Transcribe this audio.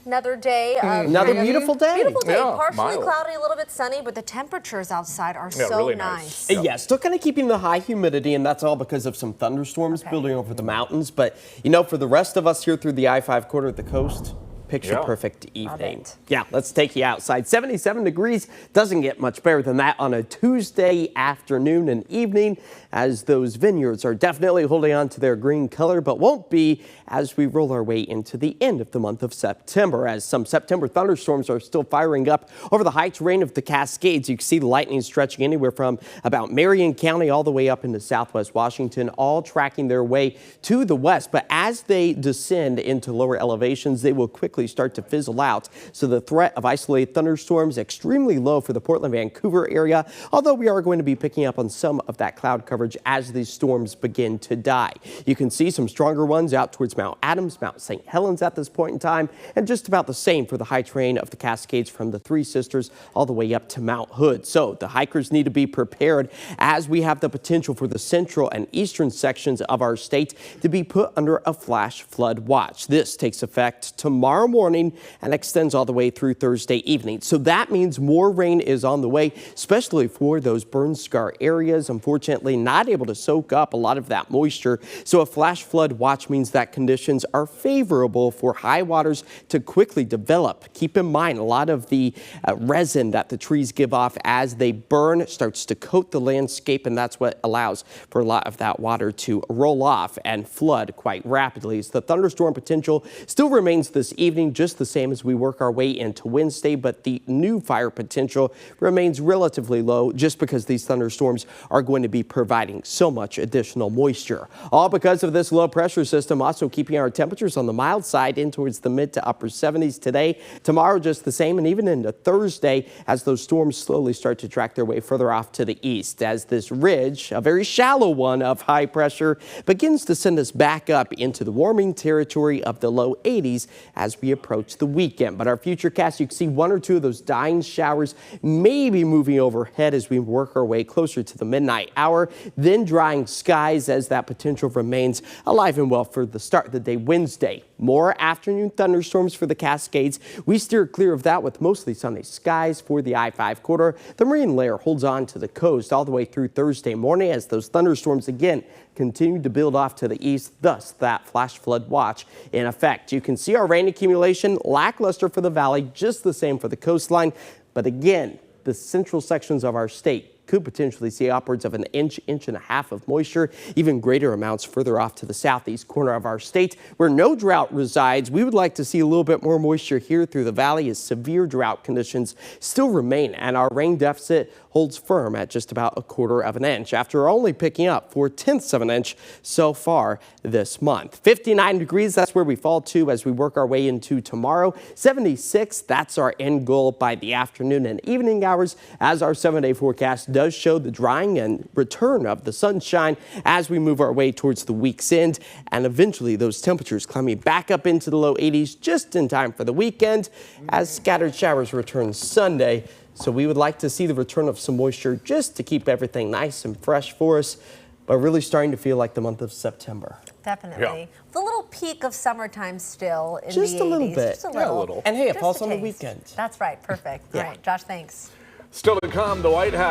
Another day of another beautiful day. Beautiful day. Yeah, Partially mild. cloudy, a little bit sunny, but the temperatures outside are so really nice. nice. Yeah, still kind of keeping the high humidity, and that's all because of some thunderstorms building over the mountains. But, you know, for the rest of us here through the I-5 corridor at the coast, picture perfect evening. Yeah, let's take you outside. 77 degrees doesn't get much better than that on a Tuesday afternoon and evening, as those vineyards are definitely holding on to their green color, but won't be as we roll our way into the end of the month of September, as some September thunderstorms are still firing up over the high terrain of the Cascades. You can see the lightning stretching anywhere from about Marion County all the way up into southwest Washington, all tracking their way to the west. But as they descend into lower elevations, they will quickly start to fizzle out. So the threat of isolated thunderstorms extremely low for the Portland, Vancouver area, although we are going to be picking up on some of that cloud coverage as these storms begin to die. You can see some stronger ones out towards Mount Adams, Mount St. Helens at this point in time, and just about the same for the high terrain of the Cascades from the Three Sisters all the way up to Mount Hood. So the hikers need to be prepared, as we have the potential for the central and eastern sections of our state to be put under a flash flood watch. This takes effect tomorrow morning and extends all the way through Thursday evening. So that means more rain is on the way, especially for those burn scar areas. Unfortunately, not able to soak up a lot of that moisture. So a flash flood watch means that conditions are favorable for high waters to quickly develop. Keep in mind, a lot of the resin that the trees give off as they burn starts to coat the landscape, and that's what allows for a lot of that water to roll off and flood quite rapidly. So the thunderstorm potential still remains this evening, just the same as we work our way into Wednesday, but the new fire potential remains relatively low, just because these thunderstorms are going to be providing so much additional moisture. All because of this low pressure system also keeping our temperatures on the mild side in towards the mid to upper 70s today. Tomorrow just the same, and even into Thursday as those storms slowly start to track their way further off to the east, as this ridge, a very shallow one of high pressure, begins to send us back up into the warming territory of the low 80s as we approach the weekend. But our futurecast, you can see one or two of those dying showers maybe moving overhead as we work our way closer to the midnight hour, then drying skies as that potential remains alive and well for the start of the day Wednesday. More afternoon thunderstorms for the Cascades. We steer clear of that with mostly sunny skies for the I-5 corridor. The marine layer holds on to the coast all the way through Thursday morning as those thunderstorms again continue to build off to the east, thus that flash flood watch in effect. You can see our rain accumulation lackluster for the valley, just the same for the coastline. But again, the central sections of our state could potentially see upwards of an inch and a half of moisture, even greater amounts further off to the southeast corner of our state, where no drought resides. We would like to see a little bit more moisture here through the valley, as severe drought conditions still remain, and our rain deficit holds firm at just about 1/4 of an inch, after only picking up 4/10 of an inch so far this month. 59 degrees, that's where we fall to as we work our way into tomorrow. 76, that's our end goal by the afternoon and evening hours, as our 7-day forecast does show the drying and return of the sunshine as we move our way towards the week's end, and eventually those temperatures climbing back up into the low 80s just in time for the weekend as scattered showers return Sunday. So we would like to see the return of some moisture just to keep everything nice and fresh for us, but really starting to feel like the month of September. Definitely. Yeah. The little peak of summertime still in Just the 80s. a little bit. Just a little. Yeah, a little. And hey, it Just falls a on the taste. weekend. That's right. Perfect. Yeah. All right, Josh, thanks. Still to come, the White House